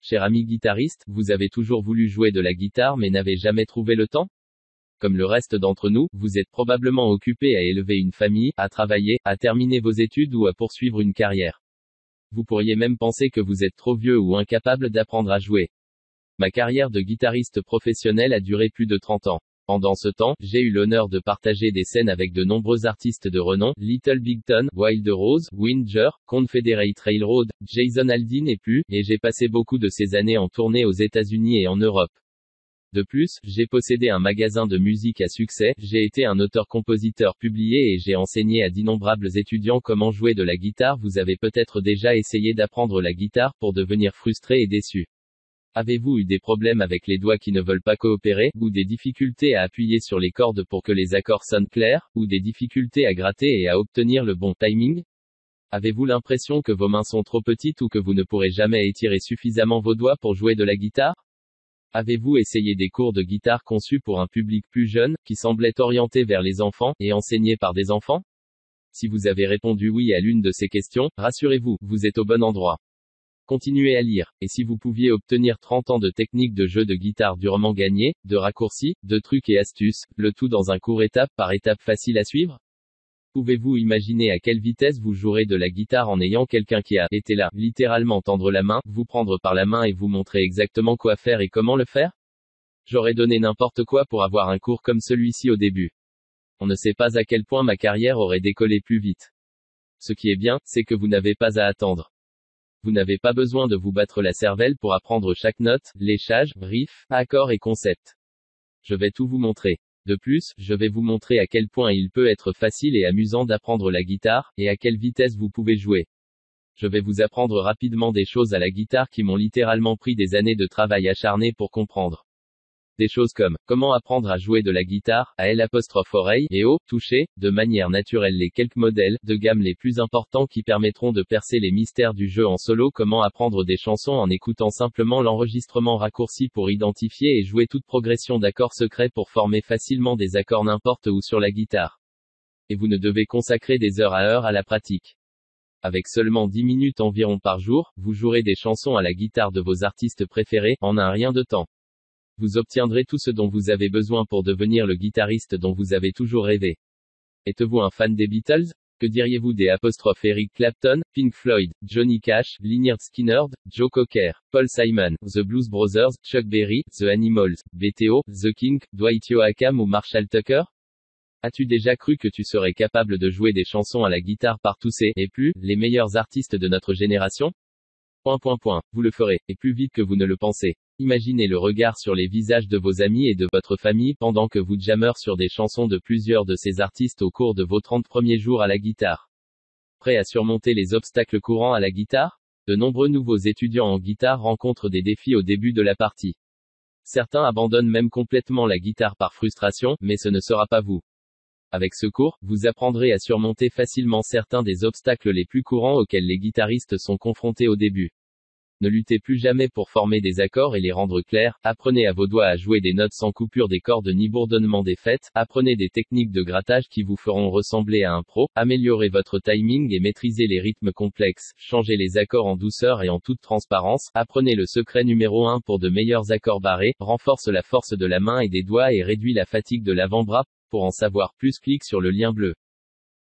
Cher ami guitariste, vous avez toujours voulu jouer de la guitare mais n'avez jamais trouvé le temps? Comme le reste d'entre nous, vous êtes probablement occupé à élever une famille, à travailler, à terminer vos études ou à poursuivre une carrière. Vous pourriez même penser que vous êtes trop vieux ou incapable d'apprendre à jouer. Ma carrière de guitariste professionnel a duré plus de 30 ans. Pendant ce temps, j'ai eu l'honneur de partager des scènes avec de nombreux artistes de renom, Little Big Town, Wild Rose, Winger, Confederate Railroad, Jason Aldean et plus, et j'ai passé beaucoup de ces années en tournée aux États-Unis et en Europe. De plus, j'ai possédé un magasin de musique à succès, j'ai été un auteur-compositeur publié et j'ai enseigné à d'innombrables étudiants comment jouer de la guitare. Vous avez peut-être déjà essayé d'apprendre la guitare pour devenir frustré et déçu. Avez-vous eu des problèmes avec les doigts qui ne veulent pas coopérer, ou des difficultés à appuyer sur les cordes pour que les accords sonnent clairs, ou des difficultés à gratter et à obtenir le bon timing? Avez-vous l'impression que vos mains sont trop petites ou que vous ne pourrez jamais étirer suffisamment vos doigts pour jouer de la guitare? Avez-vous essayé des cours de guitare conçus pour un public plus jeune, qui semblaient orientés vers les enfants, et enseignés par des enfants? Si vous avez répondu oui à l'une de ces questions, rassurez-vous, vous êtes au bon endroit. Continuez à lire, et si vous pouviez obtenir 30 ans de techniques de jeu de guitare durement gagnées, de raccourcis, de trucs et astuces, le tout dans un court étape par étape facile à suivre? Pouvez-vous imaginer à quelle vitesse vous jouerez de la guitare en ayant quelqu'un qui a été là, littéralement tendre la main, vous prendre par la main et vous montrer exactement quoi faire et comment le faire? J'aurais donné n'importe quoi pour avoir un cours comme celui-ci au début. On ne sait pas à quel point ma carrière aurait décollé plus vite. Ce qui est bien, c'est que vous n'avez pas à attendre. Vous n'avez pas besoin de vous battre la cervelle pour apprendre chaque note, léchage, riff, accord et concept. Je vais tout vous montrer. De plus, je vais vous montrer à quel point il peut être facile et amusant d'apprendre la guitare, et à quelle vitesse vous pouvez jouer. Je vais vous apprendre rapidement des choses à la guitare qui m'ont littéralement pris des années de travail acharné pour comprendre. Des choses comme, comment apprendre à jouer de la guitare, à L''oreille, et au, toucher, de manière naturelle les quelques modèles, de gamme les plus importants qui permettront de percer les mystères du jeu en solo, comment apprendre des chansons en écoutant simplement l'enregistrement raccourci pour identifier et jouer toute progression d'accords secrets pour former facilement des accords n'importe où sur la guitare. Et vous ne devez consacrer des heures à la pratique. Avec seulement 10 minutes environ par jour, vous jouerez des chansons à la guitare de vos artistes préférés, en un rien de temps. Vous obtiendrez tout ce dont vous avez besoin pour devenir le guitariste dont vous avez toujours rêvé. Êtes-vous un fan des Beatles? Que diriez-vous des Eric Clapton, Pink Floyd, Johnny Cash, Lynyrd Skynyrd, Joe Cocker, Paul Simon, The Blues Brothers, Chuck Berry, The Animals, BTO, The Kinks, Dwight Yoakam ou Marshall Tucker? As-tu déjà cru que tu serais capable de jouer des chansons à la guitare par tous ces, et plus, les meilleurs artistes de notre génération? Vous le ferez, et plus vite que vous ne le pensez. Imaginez le regard sur les visages de vos amis et de votre famille pendant que vous jammez sur des chansons de plusieurs de ces artistes au cours de vos 30 premiers jours à la guitare. Prêt à surmonter les obstacles courants à la guitare? De nombreux nouveaux étudiants en guitare rencontrent des défis au début de la partie. Certains abandonnent même complètement la guitare par frustration, mais ce ne sera pas vous. Avec ce cours, vous apprendrez à surmonter facilement certains des obstacles les plus courants auxquels les guitaristes sont confrontés au début. Ne luttez plus jamais pour former des accords et les rendre clairs, apprenez à vos doigts à jouer des notes sans coupure des cordes ni bourdonnement des fêtes, apprenez des techniques de grattage qui vous feront ressembler à un pro, améliorez votre timing et maîtrisez les rythmes complexes, changez les accords en douceur et en toute transparence, apprenez le secret numéro 1 pour de meilleurs accords barrés, renforce la force de la main et des doigts et réduit la fatigue de l'avant-bras. Pour en savoir plus, clique sur le lien bleu.